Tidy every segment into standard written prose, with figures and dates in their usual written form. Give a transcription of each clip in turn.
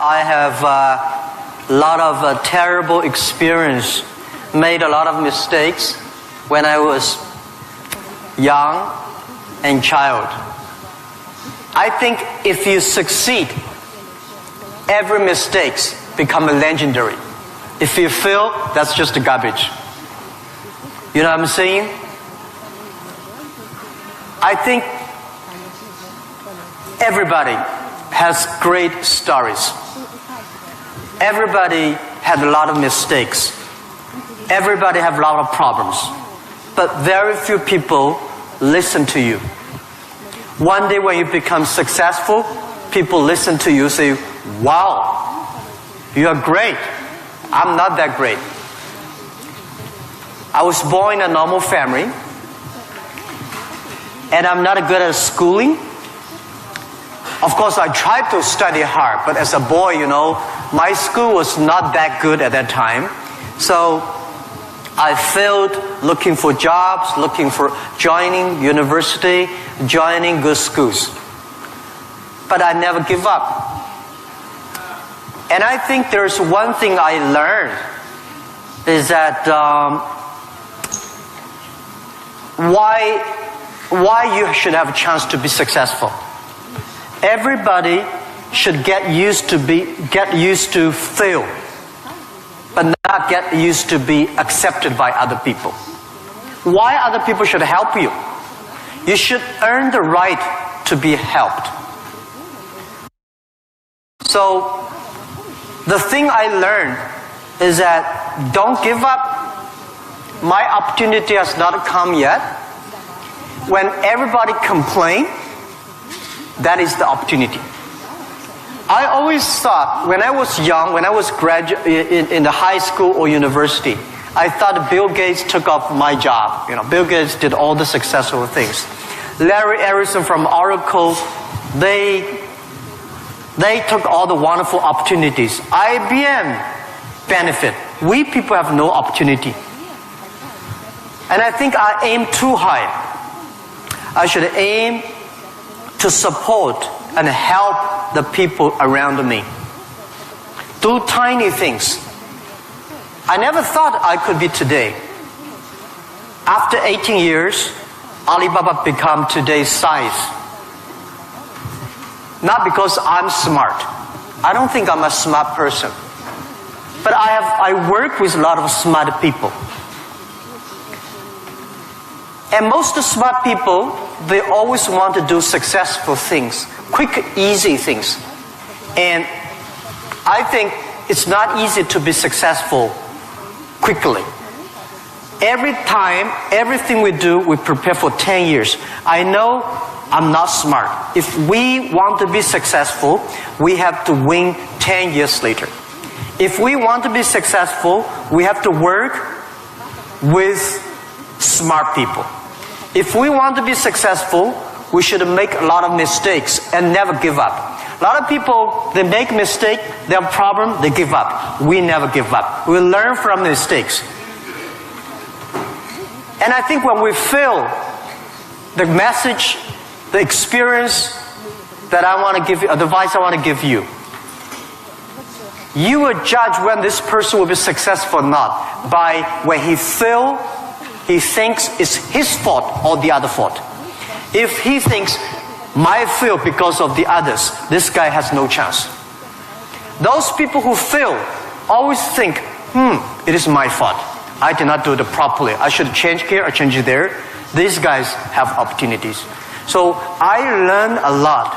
I have a lot of terrible experience, made a lot of mistakes when I was young and child. I think if you succeed, every mistake become legendary. If you fail, that's just garbage. You know what I'm saying? I think everybody has great stories. Everybody had a lot of mistakes. Everybody have a lot of problems. But very few people listen to you. One day when you become successful, people listen to you, say, wow, you are great. I'm not that great. I was born in a normal family, and I'm not good at schooling. Of course, I tried to study hard, but as a boy, my school was not that good at that time. So I failed looking for jobs, looking for joining university, joining good schools. But I never give up. And I think there's one thing I learned, is that why you should have a chance to be successful. Everybody should get used to fail, but not get used to be accepted by other people. Why other people should help you? You should earn the right to be helped. So the thing I learned is that don't give up. My opportunity has not come yet. When everybody complains, that is the opportunity. I always thought, when I was young, when I was in the high school or university, I thought Bill Gates took off my job. Bill Gates did all the successful things. Larry Ellison from Oracle, they took all the wonderful opportunities. IBM benefit. We people have no opportunity. And I think I aim too high. I should aim to support and help the people around me. Do tiny things. I never thought I could be today. After 18 years, Alibaba become today's size. Not because I'm smart. I don't think I'm a smart person. But I work with a lot of smart people. And most smart people, they always want to do successful things, quick, easy things. And I think it's not easy to be successful quickly. Every time, everything we do, we prepare for 10 years. I know I'm not smart. If we want to be successful, we have to win 10 years later. If we want to be successful, we have to work with smart people. If we want to be successful, we should make a lot of mistakes and never give up. A lot of people, they make mistakes, they have a problem, they give up. We never give up. We learn from mistakes. And I think when we fail, the message, the experience that I want to give you, advice I want to give you, you will judge when this person will be successful or not by when he fails, he thinks it's his fault or the other fault. If he thinks, my fail because of the others, this guy has no chance. Those people who fail always think, it is my fault. I did not do it properly. I should change here or change there. These guys have opportunities. So I learned a lot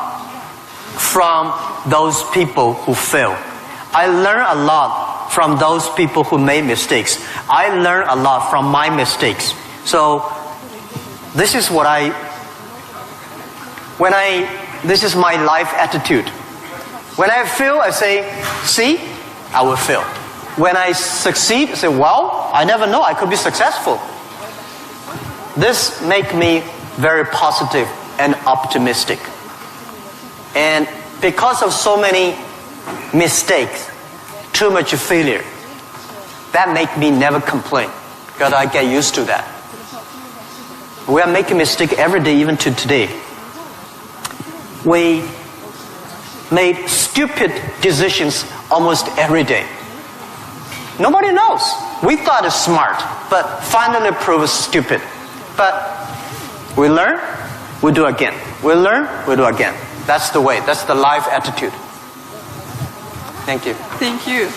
from those people who fail. I learned a lot from those people who made mistakes. I learned a lot from my mistakes. So this is this is my life attitude. When I fail, I say, see, I will fail. When I succeed, I say, well, I never know, I could be successful. This makes me very positive and optimistic. And because of so many mistakes, too much failure, that makes me never complain, because I get used to that. We are making mistakes every day, even to today. We made stupid decisions almost every day. Nobody knows. We thought it's smart, but finally proved stupid. But we learn, we do again. We learn, we do again. That's the way. That's the life attitude. Thank you. Thank you.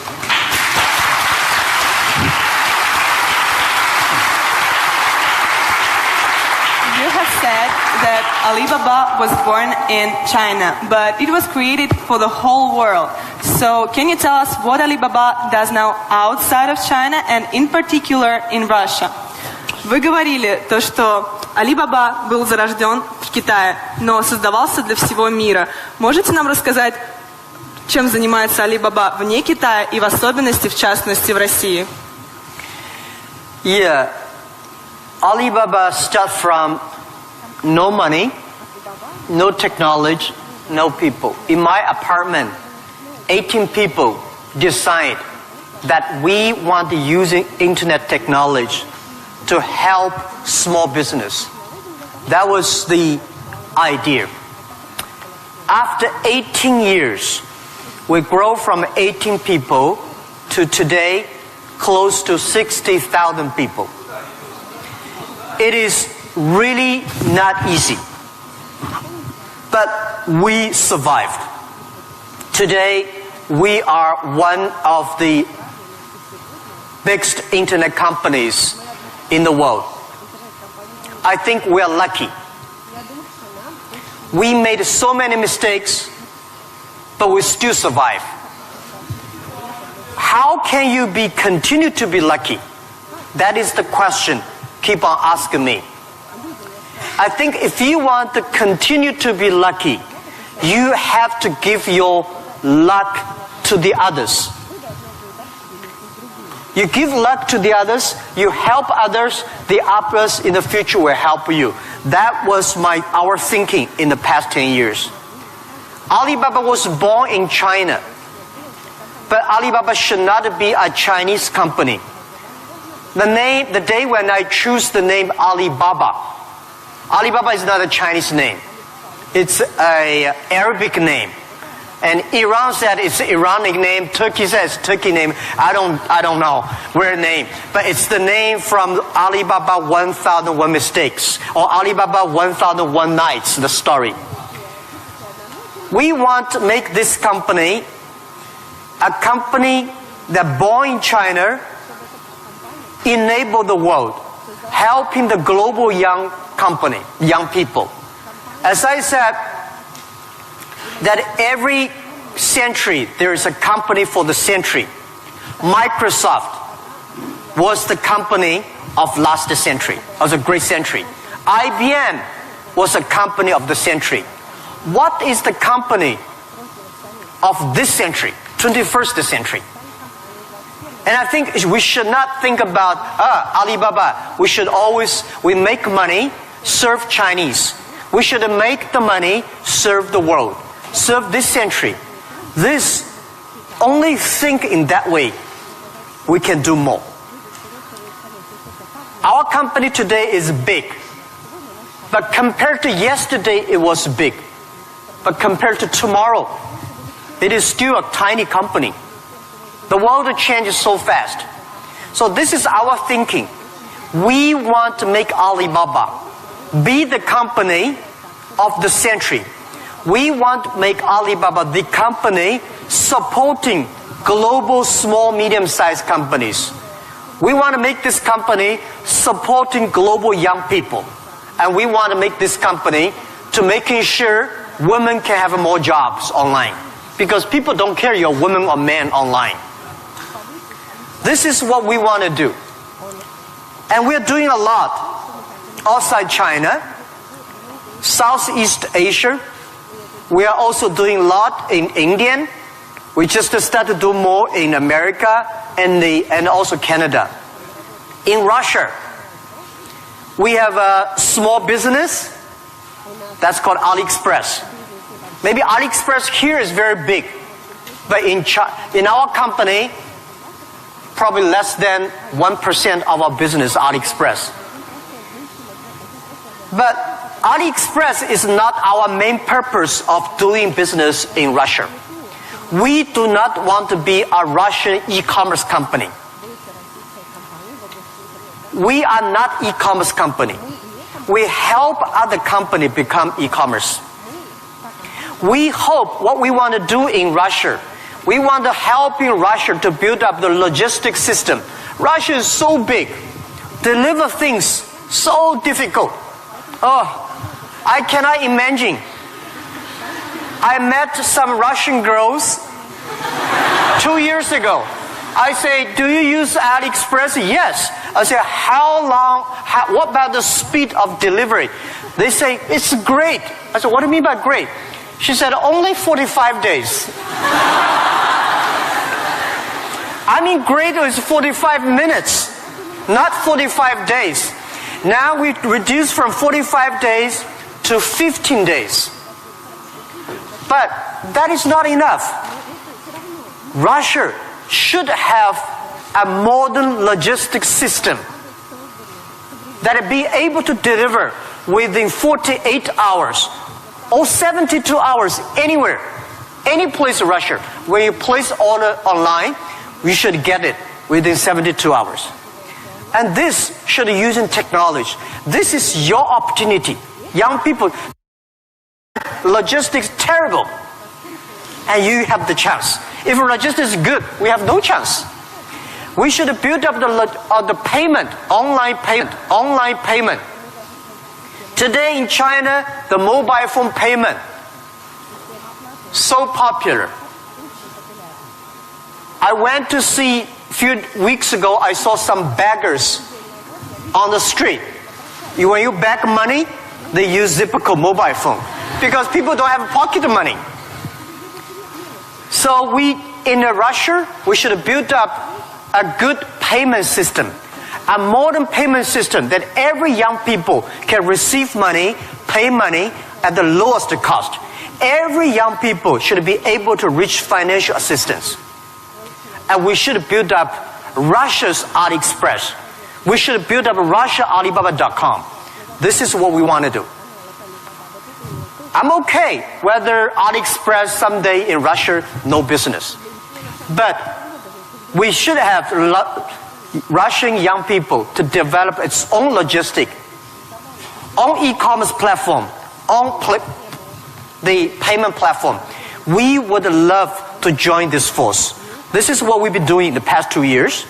You have said that Alibaba was born in China, but it was created for the whole world. So can you tell us what Alibaba does now outside of China and in particular in Russia? Вы говорили то, что Alibaba был зарожден в Китае, но создавался для всего мира. Можете нам рассказать, чем занимается Alibaba вне Китая и в особенности, в частности, в России? Yeah. Alibaba started from no money, no technology, no people. In my apartment, 18 people decide that we want to use internet technology to help small business. That was the idea. After 18 years, we grow from 18 people to today close to 60,000 people. It is really not easy, but we survived. Today, we are one of the biggest internet companies in the world. I think we are lucky. We made so many mistakes, but we still survive. How can you continue to be lucky? That is the question keep on asking me. I think if you want to continue to be lucky, you have to give your luck to the others. You give luck to the others, you help others, the others in the future will help you. That was our thinking in the past 10 years. Alibaba was born in China, but Alibaba should not be a Chinese company. The day when I choose the name Alibaba, Alibaba is not a Chinese name. It's an Arabic name. And Iran said it's an Iranic name. Turkey says Turkey name. I don't know where name. But it's the name from Alibaba 1001 Mistakes or Alibaba 1001 Nights, the story. We want to make this company a company that born in China, enable the world, helping the global young people. As I said, that every century there is a company for the century. Microsoft was the company of last century, was a great century. IBM was a company of the century. What is the company of this century, 21st century? And I think we should not think about Alibaba. We make money, serve Chinese. We should make the money, serve the world, serve this century. Only think in that way, we can do more. Our company today is big, but compared to yesterday, it was big. But compared to tomorrow, it is still a tiny company. The world changes so fast. So this is our thinking. We want to make Alibaba be the company of the century. We want to make Alibaba the company supporting global small, medium-sized companies. We want to make this company supporting global young people. And we want to make this company to making sure women can have more jobs online. Because people don't care you're a woman or man online. This is what we want to do. And we're doing a lot outside China, Southeast Asia. We are also doing a lot in India. We just started to do more in America and also Canada. In Russia, we have a small business that's called AliExpress. Maybe AliExpress here is very big, but in our company, probably less than 1% of our business AliExpress. But AliExpress is not our main purpose of doing business in Russia. We do not want to be a Russian e-commerce company. We are not e-commerce company. We help other companies become e-commerce. We hope what we want to do in Russia, we want to help in Russia to build up the logistics system. Russia is so big. Deliver things so difficult. Oh, I cannot imagine. I met some Russian girls 2 years ago. I say, do you use AliExpress? Yes. I say, what about the speed of delivery? They say, it's great. I said, what do you mean by great? She said, only 45 days. I mean, great is 45 minutes, not 45 days. Now we reduce from 45 days to 15 days. But that is not enough. Russia should have a modern logistics system that be able to deliver within 48 hours or 72 hours anywhere, any place in Russia. When you place order online, you should get it within 72 hours. And this should be using technology. This is your opportunity. Young people, logistics terrible, and you have the chance. If logistics is good, we have no chance. We should build up the payment, online payment. Today in China, the mobile phone payment, so popular. I went to see, a few weeks ago, I saw some beggars on the street. When you beg money, they use Zipco mobile phone because people don't have pocket money. So in Russia, we should build up a good payment system, a modern payment system that every young people can receive money, pay money at the lowest cost. Every young people should be able to reach financial assistance. And we should build up Russia's AliExpress. We should build up Russia Alibaba.com. This is what we want to do. I'm okay whether AliExpress someday in Russia, no business. But we should have Russian young people to develop its own logistic, own e-commerce platform, own the payment platform. We would love to join this force. This is what we've been doing in the past 2 years.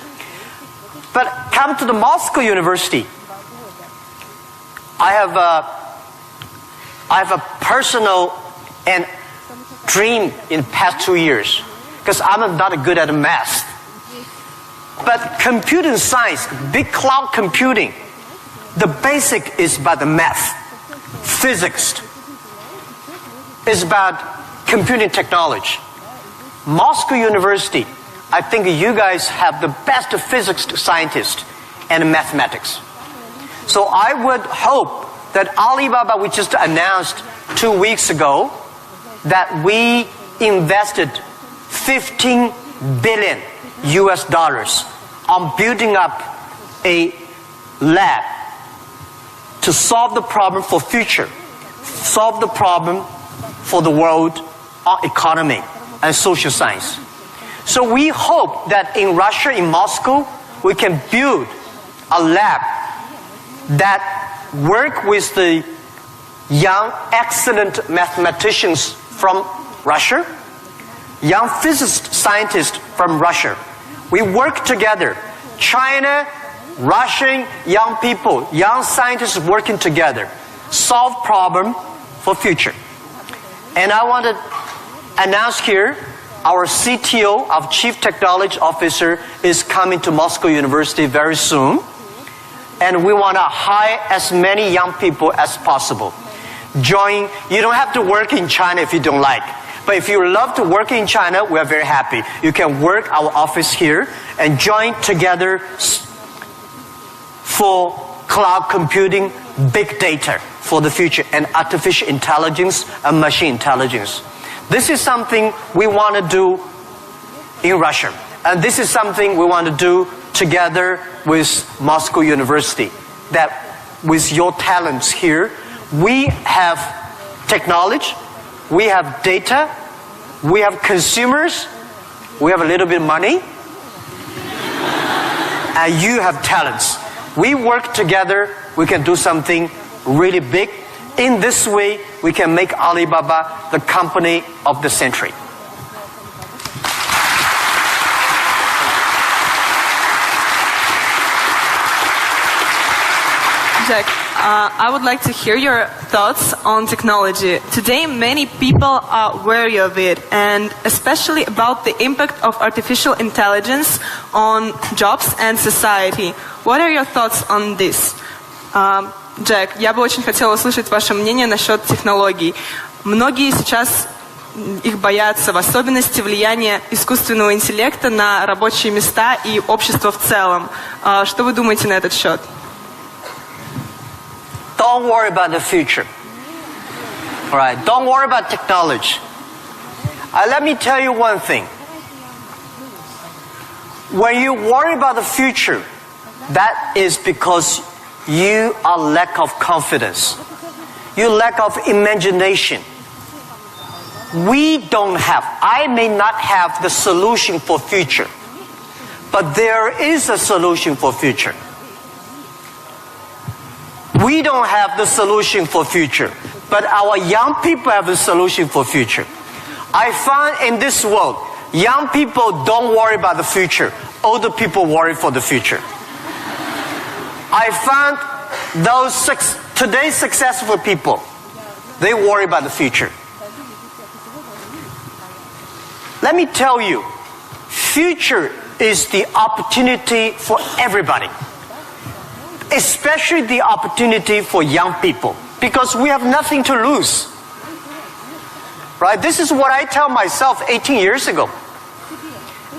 But come to the Moscow University. I have a personal and dream in the past 2 years because I'm not good at math. But computing science, big cloud computing, the basic is about the math. Physics is about computing technology. Moscow University, I think you guys have the best physics scientists and mathematics. So I would hope that Alibaba, we just announced 2 weeks ago, that we invested $15 billion on building up a lab to solve the problem for future, solve the problem for the world economy and social science. So we hope that in Russia, in Moscow, we can build a lab that work with the young, excellent mathematicians from Russia, young physicist scientists from Russia. We work together. China, Russian young people, young scientists working together, solve problem for future. And I want to announce here, our CTO, our Chief Technology Officer, is coming to Moscow University very soon. And we want to hire as many young people as possible. Join. You don't have to work in China if you don't like. But if you love to work in China, we are very happy. You can work our office here and join together for cloud computing, big data for the future, and artificial intelligence and machine intelligence. This is something we want to do in Russia. And this is something we want to do together with Moscow University. That with your talents here, We have technology, we have data, we have consumers, we have a little bit of money, and you have talents. We work together, we can do something really big. In this way, we can make Alibaba the company of the century. Jack, I would like to hear your thoughts on technology. Today, many people are wary of it, and especially about the impact of artificial intelligence on jobs and society. What are your thoughts on this? Джек, я бы очень хотела услышать ваше мнение насчет технологий. Многие сейчас их боятся, в особенности влияния искусственного интеллекта на рабочие места и общество в целом. Что вы думаете на этот счет? Don't worry about the future. All right, don't worry about technology. Let me tell you one thing. When you worry about the future, that is because you are lack of confidence. You lack of imagination. We don't have, I may not have the solution for future, but there is a solution for future. We don't have the solution for future, but our young people have the solution for future. I find in this world, young people don't worry about the future. Older people worry for the future. I found those today's successful people, they worry about the future. Let me tell you, future is the opportunity for everybody. Especially the opportunity for young people, because we have nothing to lose. Right? This is what I tell myself 18 years ago.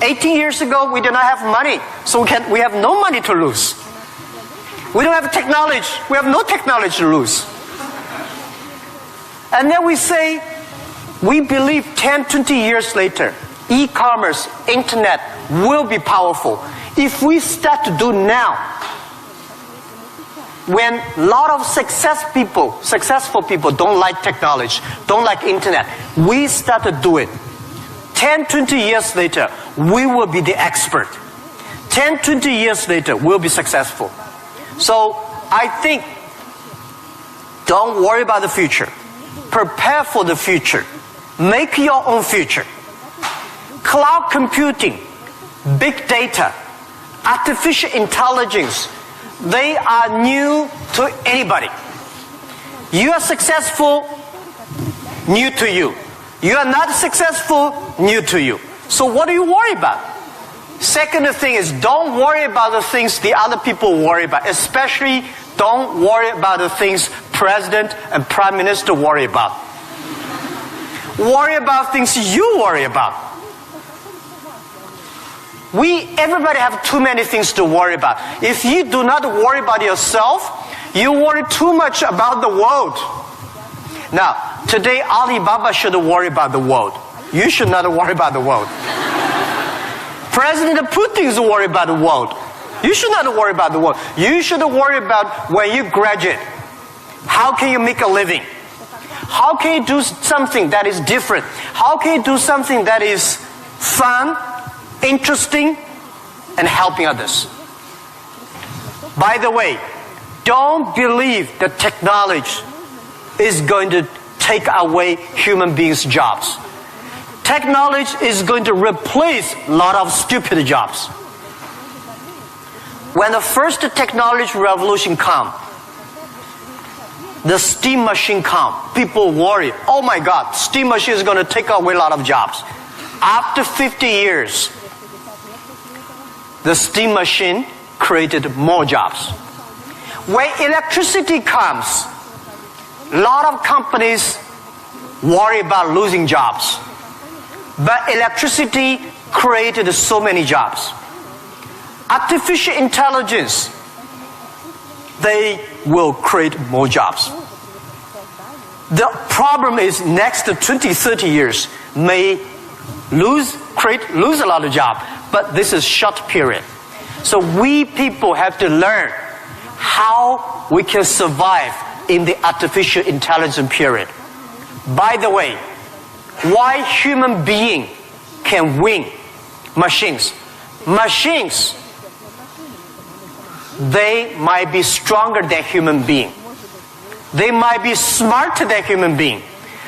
18 years ago, we did not have money, so we have no money to lose. We don't have technology. We have no technology to lose. And then we say, we believe 10, 20 years later, e-commerce, internet will be powerful. If we start to do now, when a lot of successful people don't like technology, don't like internet, we start to do it. 10, 20 years later, we will be the expert. 10, 20 years later, we'll be successful. So I think, don't worry about the future. Prepare for the future. Make your own future. Cloud computing, big data, artificial intelligence, they are new to anybody. You are successful, new to you. You are not successful, new to you. So what do you worry about? Second thing is, don't worry about the things the other people worry about. Especially, don't worry about the things President and Prime Minister worry about. Worry about things you worry about. Everybody have too many things to worry about. If you do not worry about yourself, you worry too much about the world. Now, today Alibaba should worry about the world. You should not worry about the world. President Putin is worried about the world. You should not worry about the world. You should worry about when you graduate. How can you make a living? How can you do something that is different? How can you do something that is fun, interesting, and helping others? By the way, don't believe that technology is going to take away human beings' jobs. Technology is going to replace a lot of stupid jobs. When the first technology revolution comes, the steam machine comes, people worry, oh my God, steam machine is going to take away a lot of jobs. After 50 years, the steam machine created more jobs. When electricity comes, a lot of companies worry about losing jobs. But electricity created so many jobs. Artificial intelligence, they will create more jobs. The problem is next 20, 30 years may lose a lot of jobs, but this is short period. So we people have to learn how we can survive in the artificial intelligence period. By the way, why human being can win machines? Machines, they might be stronger than human being. They might be smarter than human being.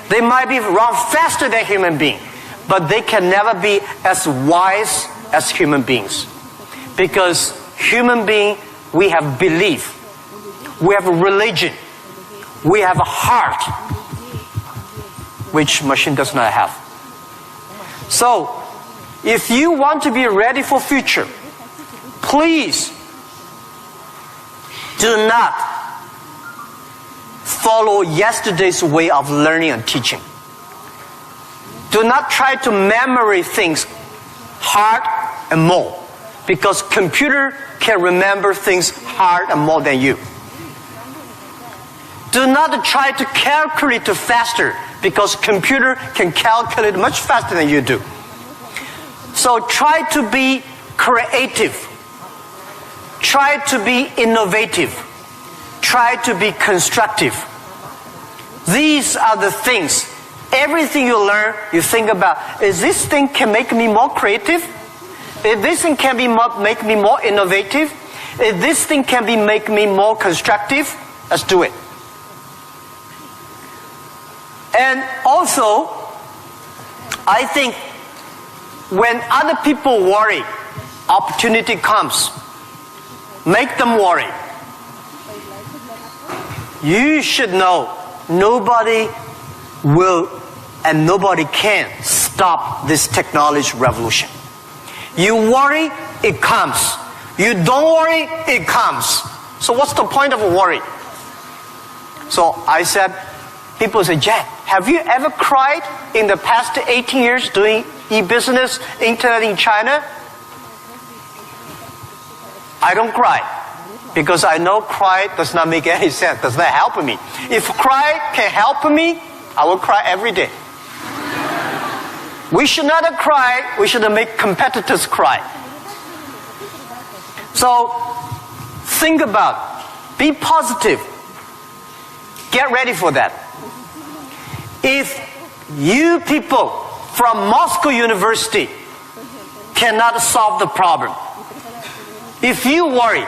They might be run faster than human being. But they can never be as wise as human beings. Because human being, we have belief. We have a religion. We have a heart, which machine does not have. So, if you want to be ready for future, please do not follow yesterday's way of learning and teaching. Do not try to memory things hard and more, because computer can remember things hard and more than you. Do not try to calculate faster, because computer can calculate much faster than you do. So try to be creative. Try to be innovative. Try to be constructive. These are the things. Everything you learn, you think about, is this thing can make me more creative? If this thing can make me more innovative? If this thing can make me more constructive? Let's do it. And also, I think when other people worry, opportunity comes. Make them worry. You should know nobody will and nobody can stop this technology revolution. You worry, it comes. You don't worry, it comes. So what's the point of worry? So I said, people say, Jack, have you ever cried in the past 18 years doing e-business, internet in China? I don't cry, because I know cry does not make any sense, does not help me. If cry can help me, I will cry every day. We should not cry, we should make competitors cry. So, think about, be positive, get ready for that. If you people from Moscow University cannot solve the problem, if you worry,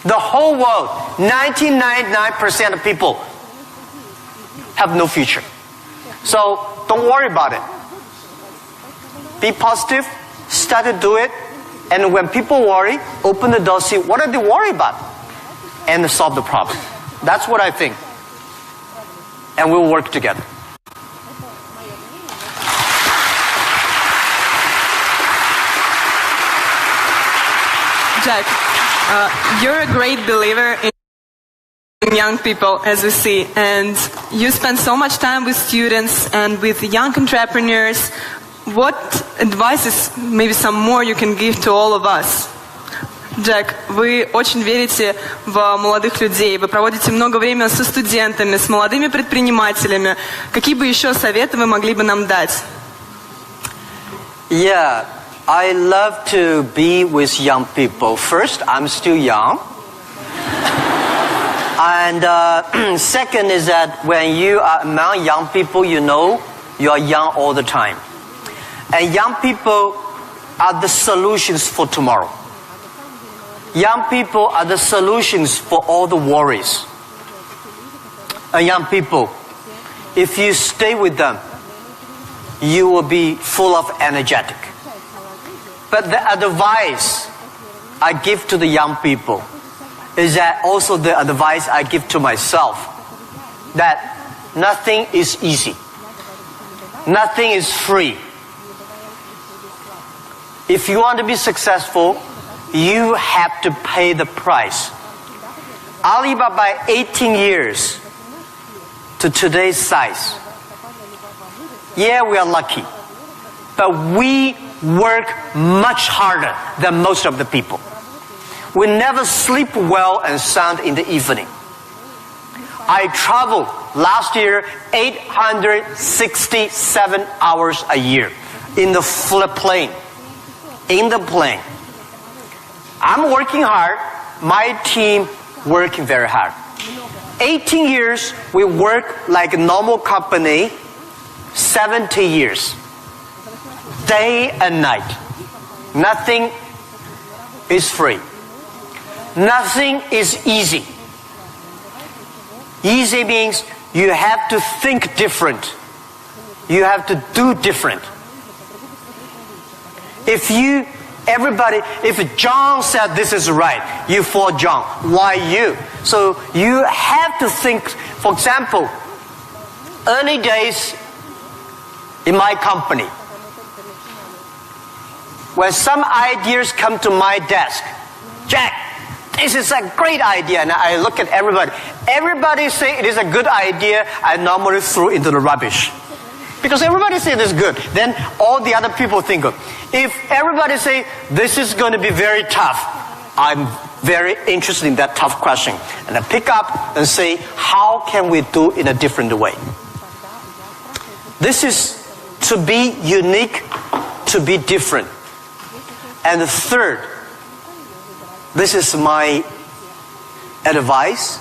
the whole world, 99% of people have no future. So don't worry about it. Be positive, start to do it, and when people worry, open the door, see what are they worried about, and solve the problem. That's what I think. And we'll work together. Jack, you're a great believer in young people, as we see, and you spend so much time with students and with young entrepreneurs. What advices, maybe some more, you can give to all of us? Джек, вы очень верите в молодых людей, вы проводите много времени со студентами, с молодыми предпринимателями. Какие бы еще советы вы могли бы нам дать? Yeah, I love to be with young people. First, I'm still young. And second is that when you are among young people, you know you are young all the time. And young people are the solutions for tomorrow. Young people are the solutions for all the worries. And young people, if you stay with them, you will be full of energetic. But the advice I give to the young people is that also the advice I give to myself, that nothing is easy. Nothing is free. If you want to be successful, you have to pay the price. Alibaba, 18 years to today's size. Yeah, we are lucky. But we work much harder than most of the people. We never sleep well and sound in the evening. I traveled last year 867 hours a year in the plane. In the plane. I'm working hard. My team working very hard. 18 years, we work like a normal company, 70 years. Day and night. Nothing is free. Nothing is easy. Easy means you have to think different. You have to do different. If John said this is right, you follow John. Why you? So you have to think. For example, early days in my company, when some ideas come to my desk, Jack, this is a great idea, and I look at everybody. Everybody say it is a good idea. I normally throw into the rubbish. Because everybody say this is good, then all the other people think good. If everybody say this is going to be very tough, I'm very interested in that tough question. And I pick up and say, how can we do it in a different way? This is to be unique, to be different. And the third, this is my advice,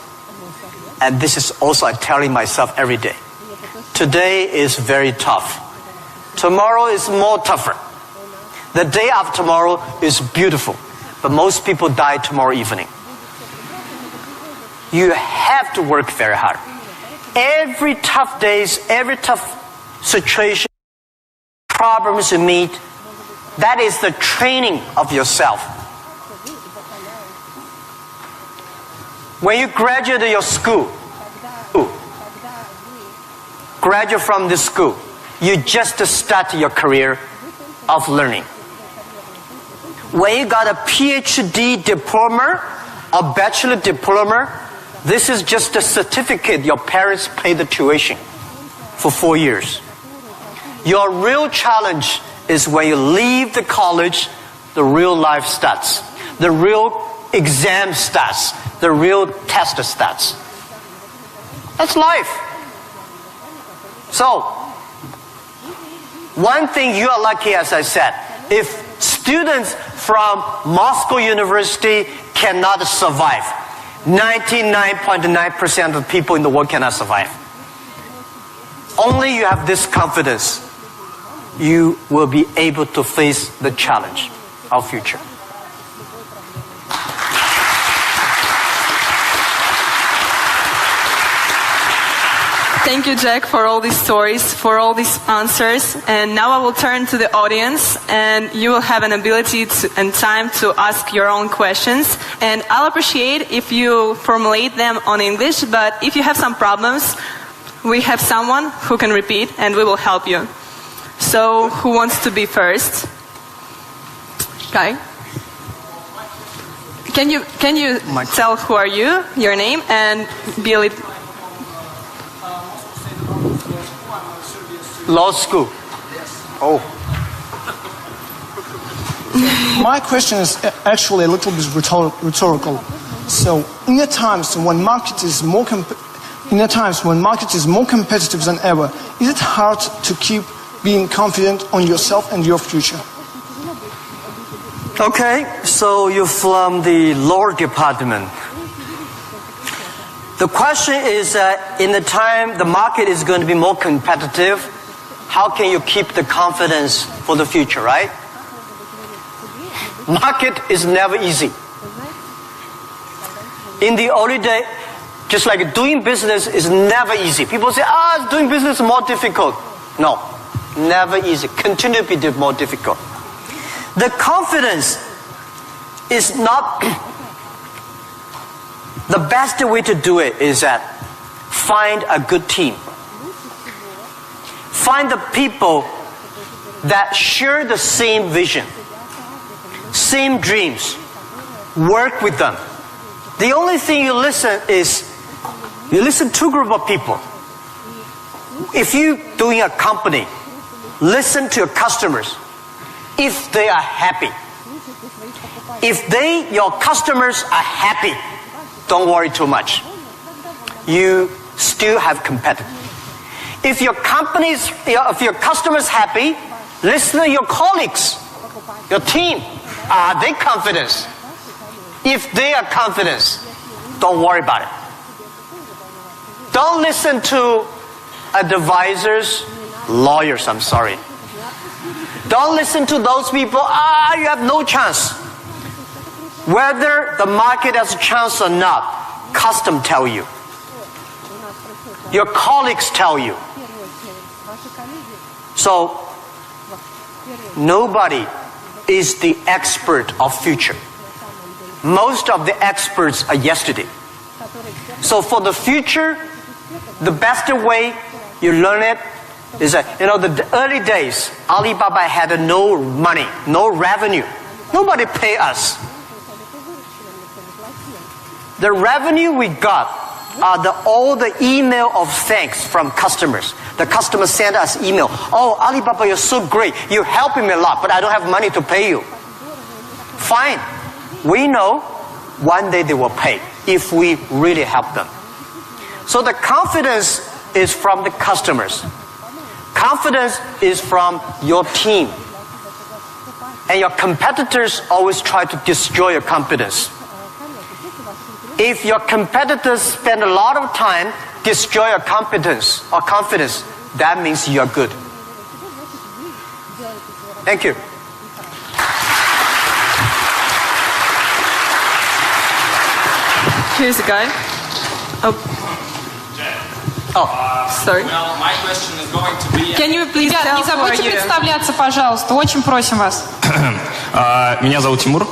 and this is also I'm telling myself every day. Today is very tough. Tomorrow is more tougher. The day after tomorrow is beautiful. But most people die tomorrow evening. You have to work very hard. Every tough days, every tough situation, problems you meet, that is the training of yourself. When you graduate your school, graduate from this school, you just start your career of learning. When you got a PhD diploma or bachelor diploma, this is just a certificate your parents paid the tuition for 4 years. Your real challenge is when you leave the college, the real life starts. The real exam starts. The real test starts. That's life. So, one thing you are lucky, as I said, if students from Moscow University cannot survive, 99.9% of people in the world cannot survive. Only you have this confidence, you will be able to face the challenge of future. Thank you, Jack, for all these stories, for all these answers. And now I will turn to the audience, and you will have an ability and time to ask your own questions. And I'll appreciate if you formulate them on English, but if you have some problems, we have someone who can repeat, and we will help you. So, who wants to be first? Guy? Can you tell who are you, your name, and be a little... Law school. Oh. My question is actually a little bit rhetorical. So, in the times when market is more competitive than ever, is it hard to keep being confident on yourself and your future? Okay, so you're from the law department. The question is that in the time the market is going to be more competitive, how can you keep the confidence for the future, right? Market is never easy. In the early day, just like doing business is never easy. People say, doing business is more difficult. No, never easy. Continue to be more difficult. The confidence is not... The best way to do it is that find a good team. Find the people that share the same vision, same dreams. Work with them. The only thing you listen to a group of people. If you're doing a company, listen to your customers. If they are happy. If your customers are happy, don't worry too much. You still have competitors. If your customers happy, listen to your colleagues, your team. Are they confident? If they are confident, don't worry about it. Don't listen to advisors, lawyers, I'm sorry. Don't listen to those people, you have no chance. Whether the market has a chance or not, custom tell you. Your colleagues tell you. So, nobody is the expert of future. Most of the experts are yesterday. So for the future, the best way you learn it is that, the early days, Alibaba had no money, no revenue. Nobody pay us. The revenue we got are all the email of thanks from customers. The customers send us email. Oh, Alibaba, you're so great. You're helping me a lot, but I don't have money to pay you. Fine. We know one day they will pay if we really help them. So the confidence is from the customers. Confidence is from your team. And your competitors always try to destroy your confidence. If your competitors spend a lot of time destroy your competence or confidence, that means you're good. Thank you. Here's a guy. Sorry. Well, my question is going to be... Can you please Ребят, tell не who are забудьте you? представляться, пожалуйста. Очень просим вас. Меня зовут Тимур.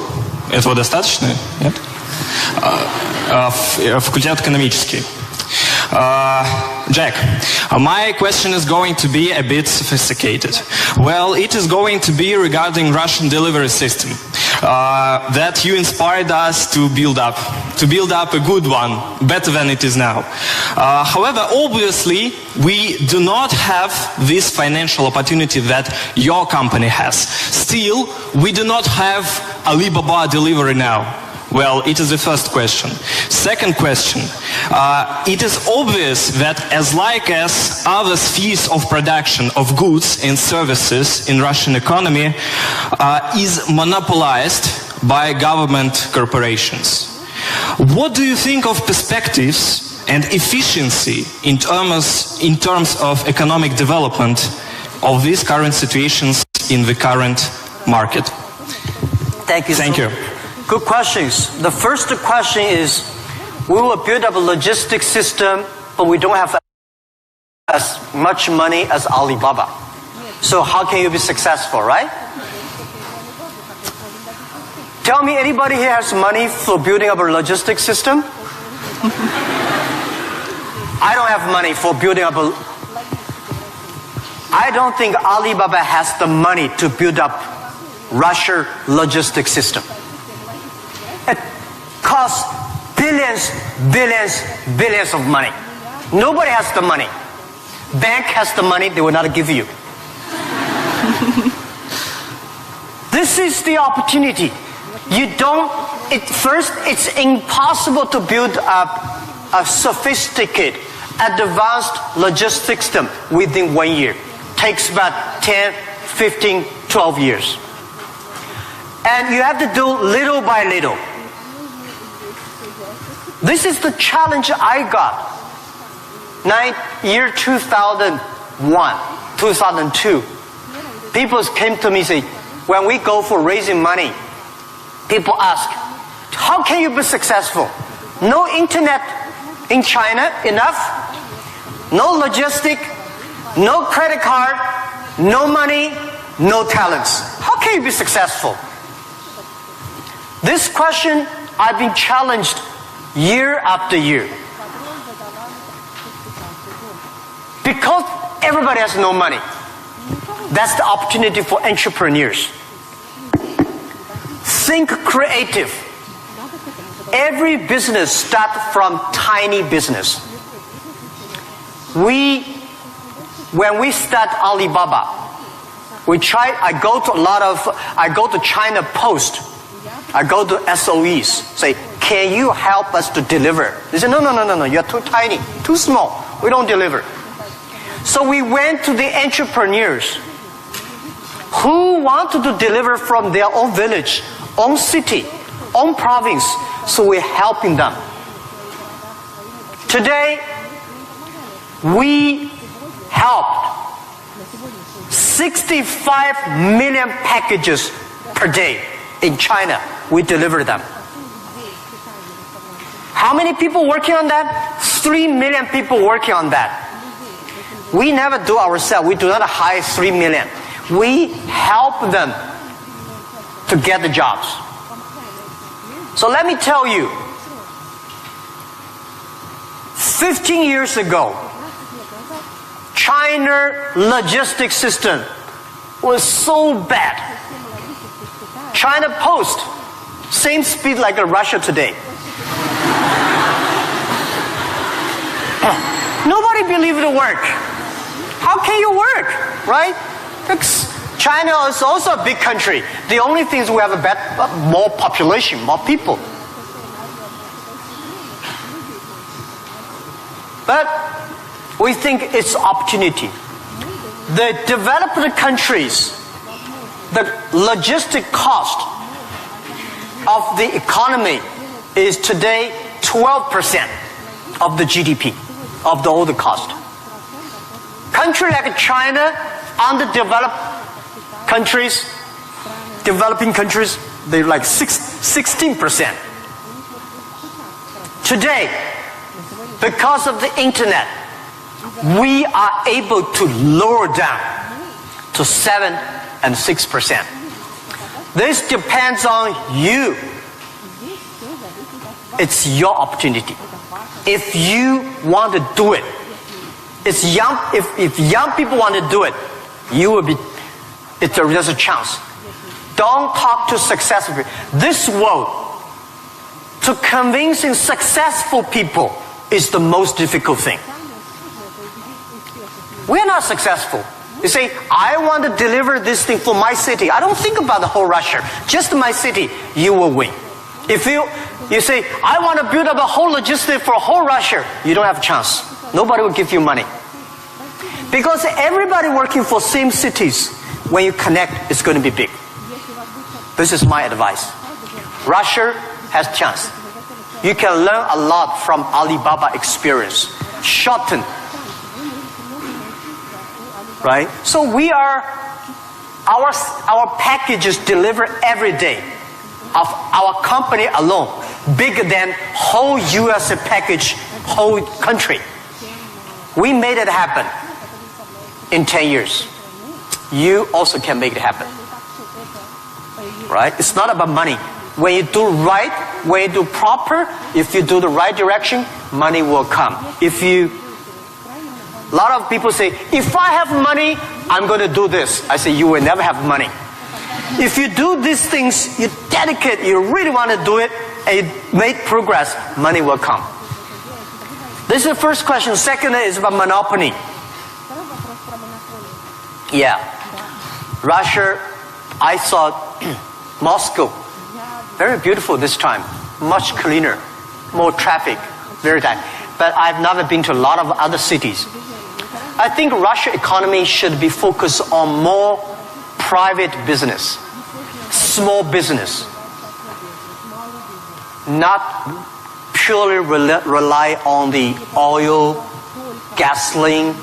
Этого достаточно? Нет? Факультет экономический. Jack, my question is going to be a bit sophisticated. Well, it is going to be regarding Russian delivery system that you inspired us to build up a good one, better than it is now. However, obviously, we do not have this financial opportunity that your company has. Still, we do not have Alibaba delivery now. Well, it is the first question. Second question, it is obvious that as other spheres of production of goods and services in Russian economy is monopolized by government corporations. What do you think of perspectives and efficiency in terms of economic development of these current situations in the current market? Thank you. Thank you. Good questions. The first question is, we will build up a logistics system, but we don't have as much money as Alibaba. So how can you be successful, right? Tell me, anybody here has money for building up a logistics system? I don't have money for building up I don't think Alibaba has the money to build up Russia logistics system. It costs billions of money. Nobody has the money. Bank has the money, they will not give you. This is the opportunity. First, it's impossible to build up a sophisticated, advanced logistics system within 1 year. Takes about 10, 15, 12 years. And you have to do little by little. This is the challenge I got. Year 2001, 2002. People came to me and say, when we go for raising money, people ask, how can you be successful? No internet in China enough? No logistic? No credit card? No money? No talents? How can you be successful? This question I've been challenged year after year. Because everybody has no money. That's the opportunity for entrepreneurs. Think creative. Every business starts from tiny business. When we start Alibaba, I go to China Post. I go to SOEs, say, can you help us to deliver? They say, no, you're too tiny, too small. We don't deliver. So we went to the entrepreneurs who wanted to deliver from their own village, own city, own province. So we're helping them. Today, We helped 65 million packages per day in China. We deliver them. How many people working on that? 3 million people working on that. We never do ourselves. We do not hire 3 million. We help them to get the jobs. So let me tell you, 15 years ago, China logistics system was so bad. China Post, same speed like Russia today. Nobody believed it would work. How can you work, right? China is also a big country. The only thing is we have more population, more people. But we think it's opportunity. The developed countries, the logistic cost of the economy is today 12% of the GDP, of the older cost. Country like China, underdeveloped countries, developing countries, they're like 16%. Today, because of the internet, we are able to lower down to 7 and 6%. This depends on you. It's your opportunity. If you want to do it, if young people want to do it, you will be. There's a chance. Don't talk to successful people. This world, to convincing successful people is the most difficult thing. We're not successful. You say, I want to deliver this thing for my city. I don't think about the whole Russia. Just my city, you will win. If you say, I want to build up a whole logistic for whole Russia, you don't have a chance. Nobody will give you money. Because everybody working for same cities, when you connect, it's going to be big. This is my advice. Russia has chance. You can learn a lot from Alibaba experience. Shorten. Right? So our packages deliver every day of our company alone, bigger than whole US package, whole country. We made it happen in 10 years. You also can make it happen. Right? It's not about money. When you do right, when you do proper, if you do the right direction, money will come. A lot of people say, if I have money, I'm going to do this. I say, you will never have money. If you do these things, you dedicate, you really want to do it, and you make progress, money will come. This is the first question. Second is about monopoly. Yeah. Russia, I saw Moscow. Very beautiful this time. Much cleaner. More traffic. Very tight. But I've never been to a lot of other cities. I think Russia economy should be focused on more private business. Small business. Not purely rely on the oil, gasoline,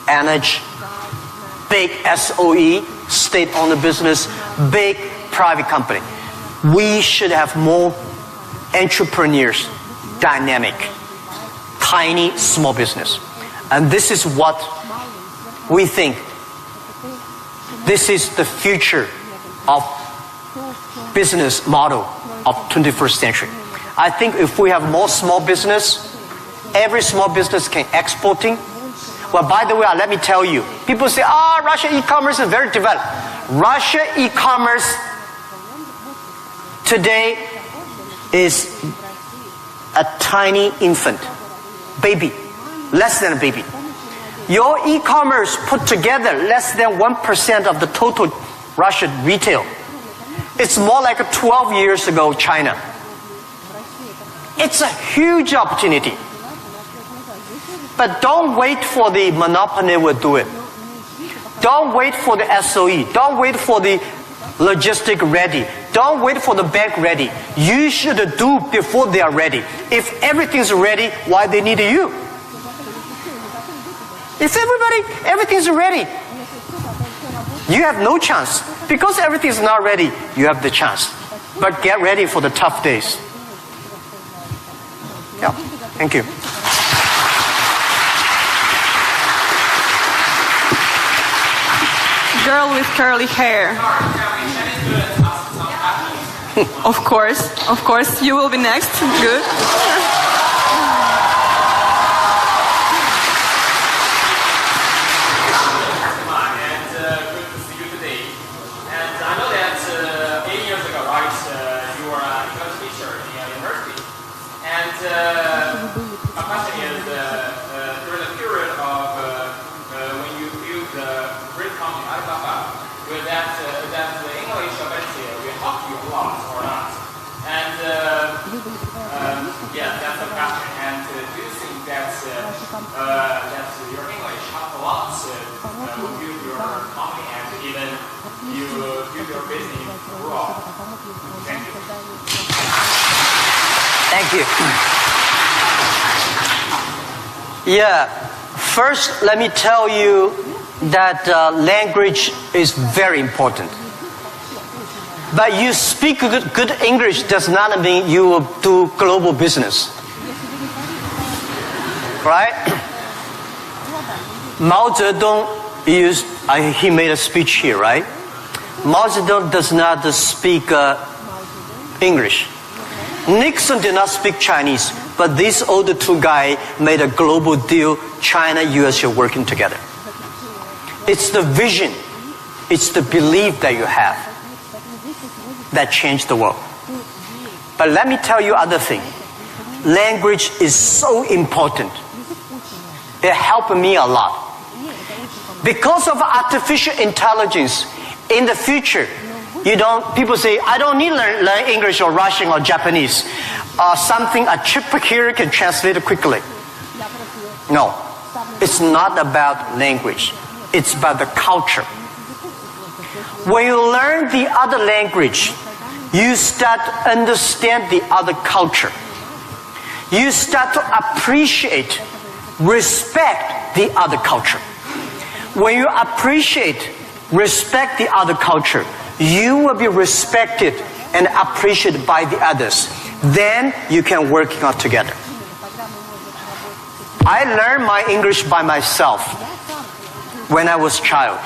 energy, big SOE, state-owned business, big private company. We should have more entrepreneurs, dynamic, tiny, small business. And this is what we think. This is the future of business model of 21st century. I think if we have more small business, every small business can exporting. Well, by the way, let me tell you, people say, Russia e-commerce is very developed. Russia e-commerce today is a tiny infant, baby, less than a baby. Your e-commerce put together less than 1% of the total Russian retail. It's more like 12 years ago China. It's a huge opportunity. But don't wait for the monopoly will do it. Don't wait for the SOE. Don't wait for the logistic ready. Don't wait for the bank ready. You should do before they are ready. If everything's ready, why they need you? If everything's ready, you have no chance. Because everything's not ready, you have the chance. But get ready for the tough days. Yeah, thank you. Girl with curly hair. Of course, you will be next. Good. My question is, during the period of when you build the great company Alibaba, will that the English ability will help you a lot or not? And yeah, that's the question. And do you think that that your English helps a lot to build your company and even you build your business abroad? Thank you. Thank you. Yeah, first let me tell you that language is very important. But you speak good English does not mean you will do global business. Right? Mao Zedong he made a speech here, right? Mao Zedong does not speak English. Nixon did not speak Chinese, but these older two guys made a global deal. China, US are working together. It's the vision, it's the belief that you have that changed the world. But let me tell you other thing. Language is so important. It helped me a lot. Because of artificial intelligence, in the future, people say, I don't need to learn English or Russian or Japanese. A chip here can translate it quickly. No, it's not about language. It's about the culture. When you learn the other language, you start to understand the other culture. You start to appreciate, respect the other culture. When you appreciate, respect the other culture, you will be respected and appreciated by the others. Then you can work out together. I learned my English by myself when I was a child.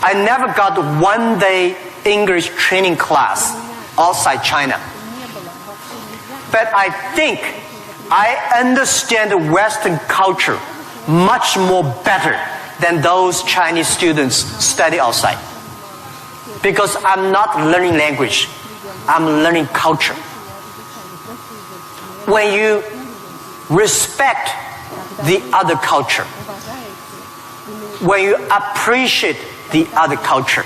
I never got one day English training class outside China. But I think I understand the Western culture much more better than those Chinese students study outside. Because I'm not learning language, I'm learning culture. When you respect the other culture, when you appreciate the other culture,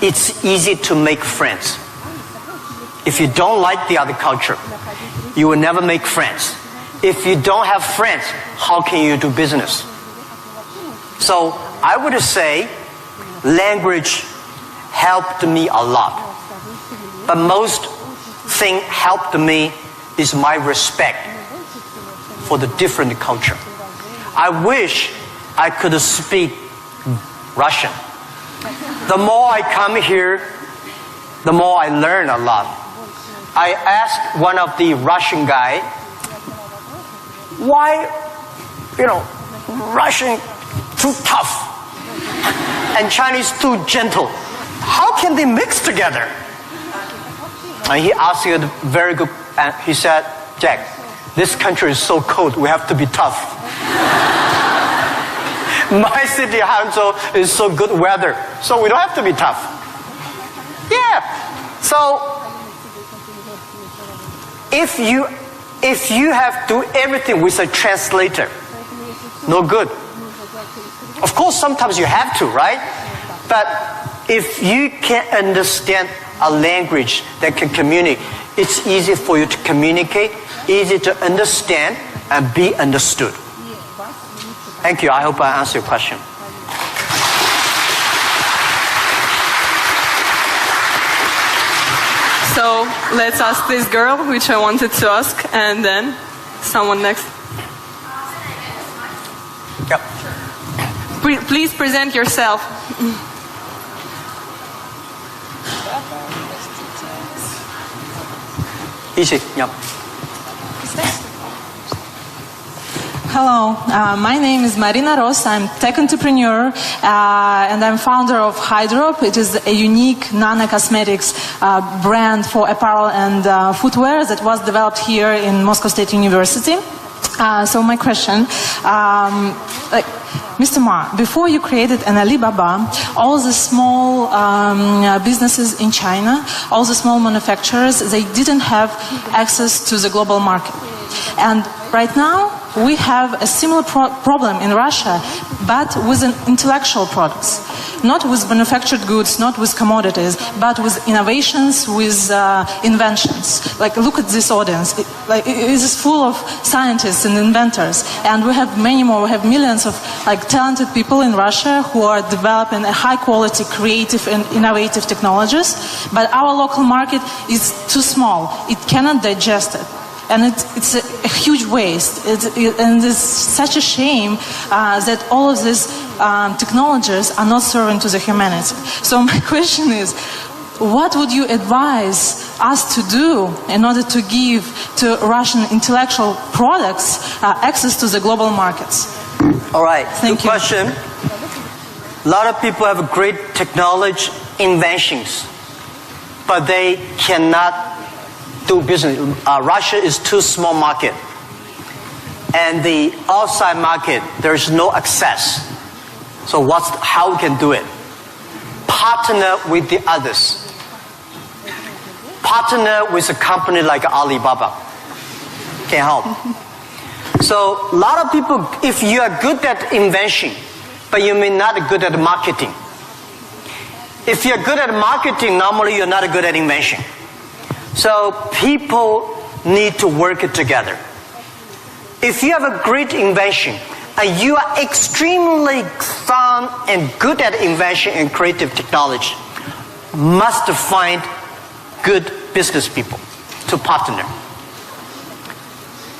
it's easy to make friends. If you don't like the other culture, you will never make friends. If you don't have friends, how can you do business? So I would say language helped me a lot. But most thing helped me is my respect for the different culture. I wish I could speak Russian. The more I come here, the more I learn a lot. I asked one of the Russian guy, why, Russian too tough and Chinese too gentle? How can they mix together? And he asked you a very good, and he said, Jack, this country is so cold, we have to be tough. My city, Hangzhou, is so good weather, so we don't have to be tough. Yeah. So, if you have to do everything with a translator, no good. Of course, sometimes you have to, right? But if you can understand a language that can communicate, it's easy for you to communicate, easy to understand, and be understood. Thank you. I hope I answered your question. So let's ask this girl, which I wanted to ask, and then someone next. Yep. Please present yourself. Easy. Yep. Hello, my name is Marina Ross. I'm tech entrepreneur and I'm founder of Hydrop. It is a unique nano-cosmetics brand for apparel and footwear that was developed here in Moscow State University. So my question, Mr. Ma, before you created an Alibaba, all the small businesses in China, all the small manufacturers, they didn't have access to the global market. And right now, we have a similar problem in Russia, but with intellectual products. Not with manufactured goods, not with commodities, but with innovations, with inventions. Like, look at this audience. It is full of scientists and inventors. And we have many more. We have millions of talented people in Russia who are developing a high-quality, creative, and innovative technologies. But our local market is too small. It cannot digest it. And it's a huge waste. And it's such a shame that all of these technologies are not serving to the humanity. So my question is, what would you advise us to do in order to give to Russian intellectual products access to the global markets? All right. Thank Good you. question. A lot of people have great technology inventions, but they cannot do business. Russia is too small market, and the outside market there is no access. So how we can do it? Partner with the others. Partner with a company like Alibaba. Can help. So a lot of people, if you are good at invention, but you may not be good at marketing. If you're good at marketing, normally you're not good at invention. So people need to work together. If you have a great invention and you are extremely fun and good at invention and creative technology, must find good business people to partner.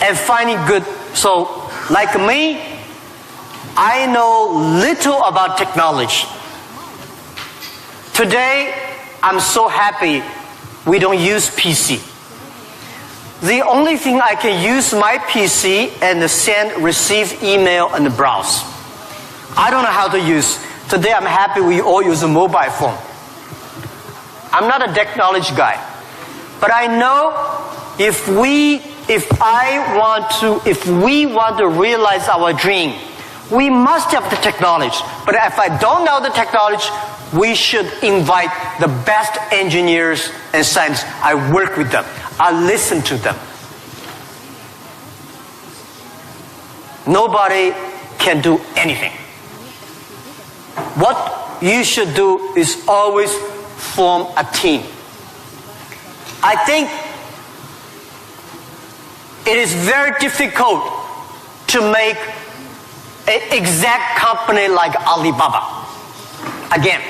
And finding good, so like me, I know little about technology. Today, I'm so happy we don't use PC. The only thing I can use my PC and receive email and browse. I don't know how to use. Today I'm happy we all use a mobile phone. I'm not a technology guy. But I know if we want to realize our dream, we must have the technology. But if I don't know the technology, we should invite the best engineers and scientists. I work with them. I listen to them. Nobody can do anything. What you should do is always form a team. I think it is very difficult to make an exact company like Alibaba. Again,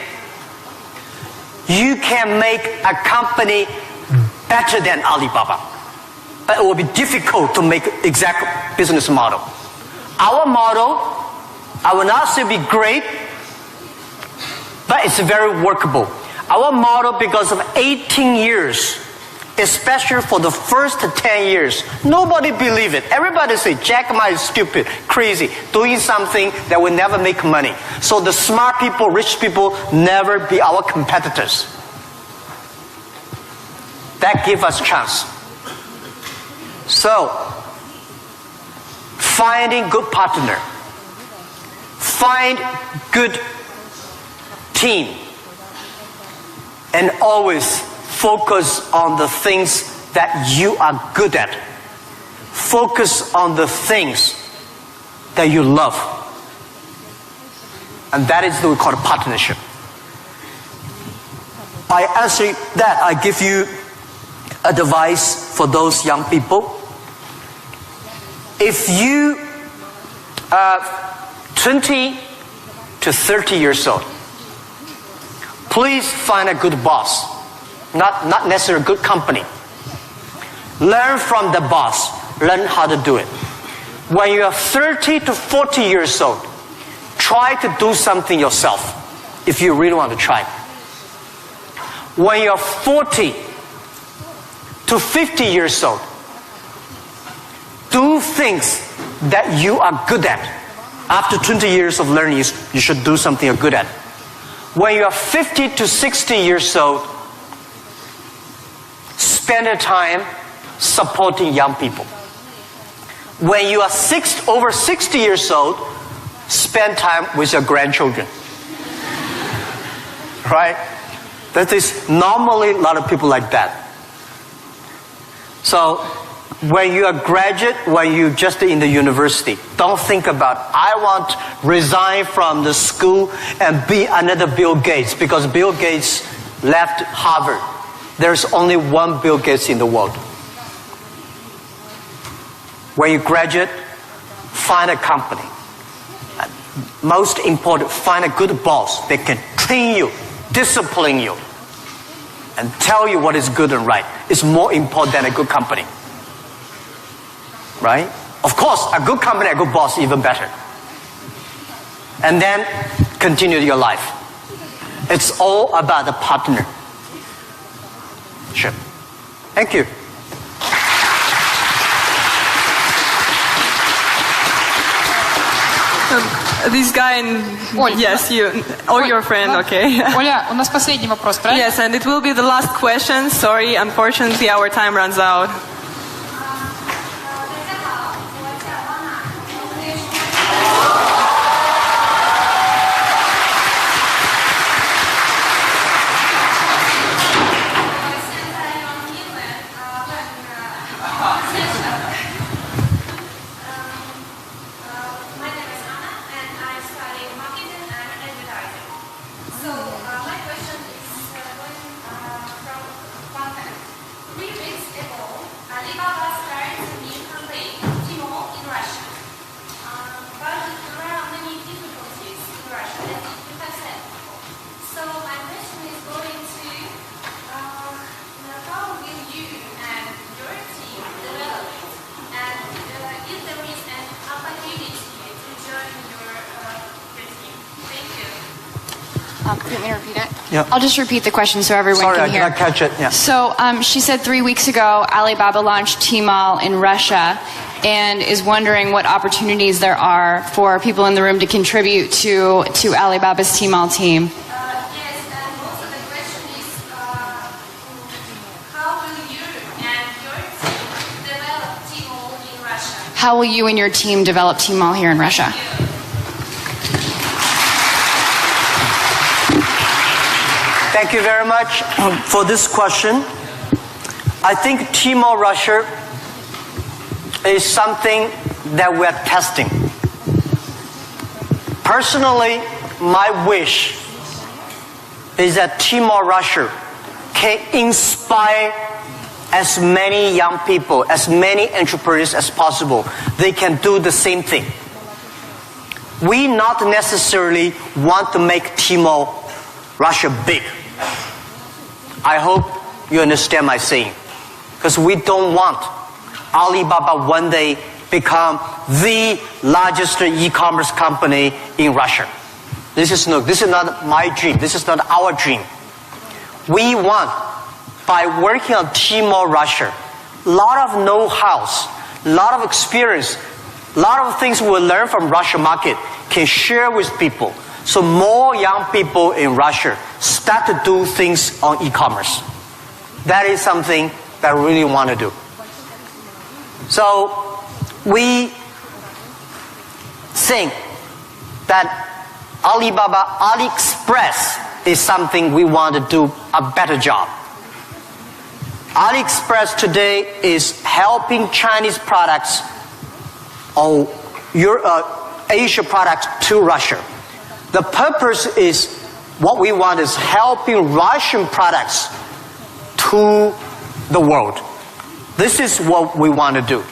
you can make a company better than Alibaba, but it will be difficult to make exact business model. Our model, I will not say be great, but it's very workable. Our model, because of 18 years, especially for the first 10 years, nobody believed it. Everybody say, Jack Ma is stupid, crazy, doing something that will never make money. So the smart people, rich people, never be our competitors. That gives us chance. So, finding good partner, find good team, and always focus on the things that you are good at. Focus on the things that you love. And that is what we call a partnership. I answer that. I give you advice for those young people. If you are 20 to 30 years old, please find a good boss. Not necessarily a good company. Learn from the boss. Learn how to do it. When you are 30 to 40 years old, try to do something yourself if you really want to try. When you are 40 to 50 years old, do things that you are good at. After 20 years of learning, you should do something you're good at. When you are 50 to 60 years old, spend your time supporting young people. When you are over 60 years old, spend time with your grandchildren. Right? That is normally a lot of people like that. So, when you are a graduate, when you're just in the university, don't think about, I want to resign from the school and be another Bill Gates, because Bill Gates left Harvard. There's only one Bill Gates in the world. When you graduate, find a company. Most important, find a good boss that can train you, discipline you, and tell you what is good and right. It's more important than a good company. Right? Of course, a good company, a good boss, even better. And then continue your life. It's all about the partner. Sure. Thank you. This guy in... Оль. Yes, you. Or your friend, okay. Оля, у нас последний вопрос, правильно? Yes, and it will be the last question. Sorry, unfortunately, our time runs out. Do you want me to repeat it? Yeah. I'll just repeat the question so everyone Sorry, can I hear. did not catch it. Yeah. So she said 3 weeks ago Alibaba launched Tmall in Russia and is wondering what opportunities there are for people in the room to contribute to Alibaba's Tmall team. Yes, and also the question is, how will you and your team develop Tmall in Russia? How will you and your team develop Tmall here in Russia? Thank you very much for this question. I think Tmall Russia is something that we're testing. Personally, my wish is that Tmall Russia can inspire as many young people, as many entrepreneurs as possible. They can do the same thing. We not necessarily want to make Tmall Russia big. I hope you understand my saying. Because we don't want Alibaba one day become the largest e-commerce company in Russia. This is not my dream. This is not our dream. We want, by working on Tmall Russia, a lot of know-hows, a lot of experience, a lot of things we learn from Russia market can share with people. So more young people in Russia start to do things on e-commerce. That is something that I really want to do. So we think that Alibaba, AliExpress is something we want to do a better job. AliExpress today is helping Chinese products or Asia products to Russia. The purpose is, what we want is helping Russian products to the world. This is what we want to do.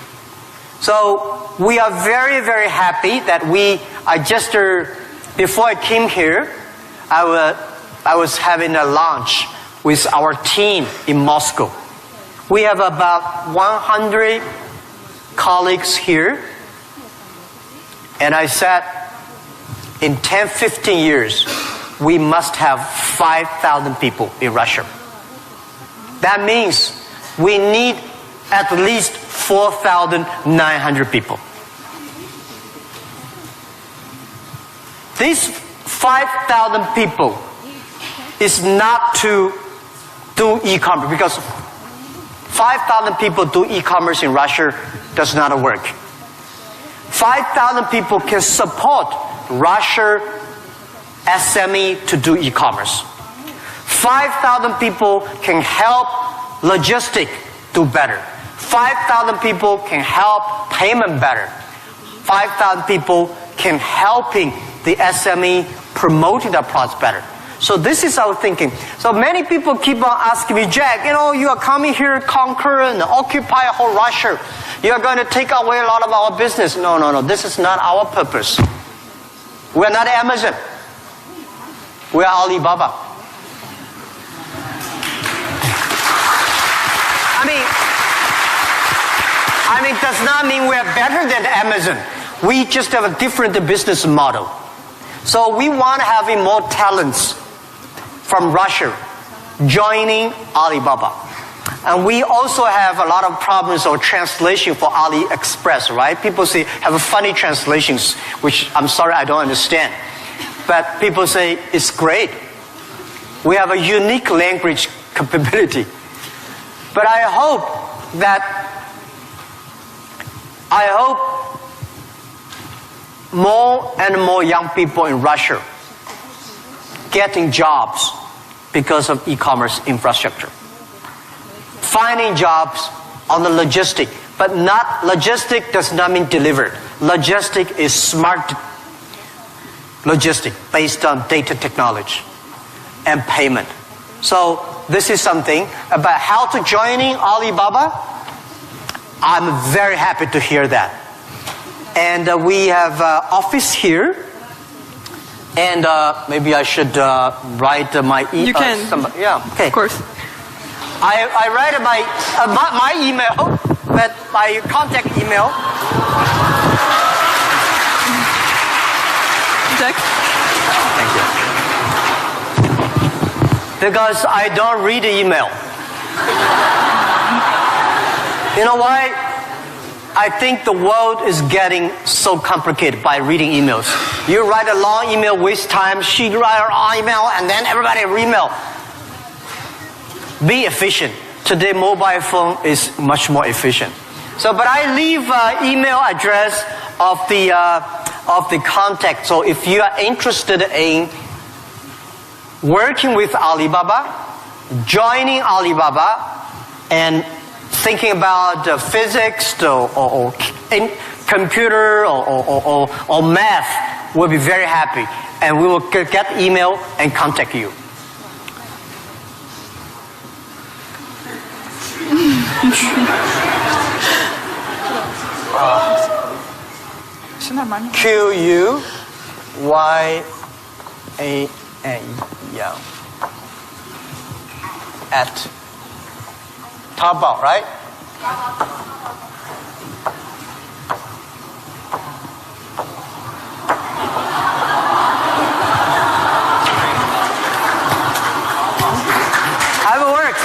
So we are very, very happy that before I came here, I was having a lunch with our team in Moscow. We have about 100 colleagues here And I said, in 10, 15 years, we must have 5,000 people in Russia. That means we need at least 4,900 people. These 5,000 people is not to do e-commerce, because 5,000 people do e-commerce in Russia does not work. 5,000 people can support Russia SME to do e-commerce. 5,000 people can help logistic do better. 5,000 people can help payment better. 5,000 people can helping the SME promoting their products better. So this is our thinking. So many people keep on asking me, Jack, you are coming here to conquer and occupy whole Russia. You are going to take away a lot of our business. No. This is not our purpose. We are not Amazon. We are Alibaba. I mean, does not mean we are better than Amazon. We just have a different business model. So we want to have more talents from Russia joining Alibaba. And we also have a lot of problems of translation for AliExpress, right? People say, have funny translations, which I'm sorry, I don't understand. But people say, it's great. We have a unique language capability. But I hope more and more young people in Russia getting jobs because of e-commerce infrastructure. Finding jobs on the logistic, but not logistic does not mean delivered. Logistic is smart logistic based on data technology and payment. So this is something about how to joining Alibaba. I'm very happy to hear that. And we have office here. And maybe I should write my email. You can. Yeah, okay. Of course. I write my email, but my contact email. Jack? Thank you. Because I don't read the email. You know why? I think the world is getting so complicated by reading emails. You write a long email, waste time. She write a long email, and then everybody email. Be efficient. Today, mobile phone is much more efficient. So, but I leave email address of the contact. So, if you are interested in working with Alibaba, joining Alibaba, and thinking about physics or computer or math, we'll be very happy. And we will get email and contact you. Все нормально. QUYAN, yeah. At Taobao, right? Have it worked.